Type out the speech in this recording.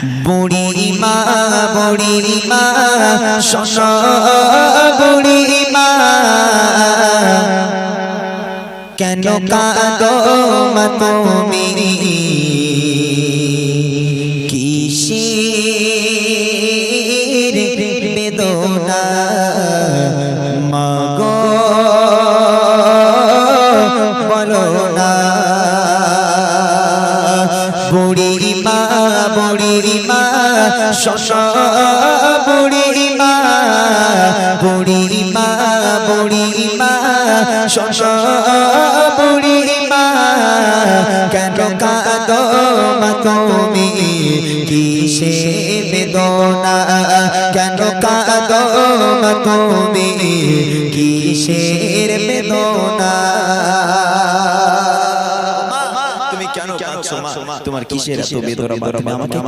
বুড়ি মা শোনো বুড়ি মা কেন কাঁদো মা তুমি কিসের বেদনা মা গো বলো না বুড়ি মা শোনো বুড়ি মা শোনো বুড়ি মা কেন কাঁদো মা তুমি কিসের বেদনা কেন কাঁদো মা তুমি কিসের বেদনা তুমি কেন কাঁদছো মা তোমার কিসের এত বেদনা তুমি আমাকে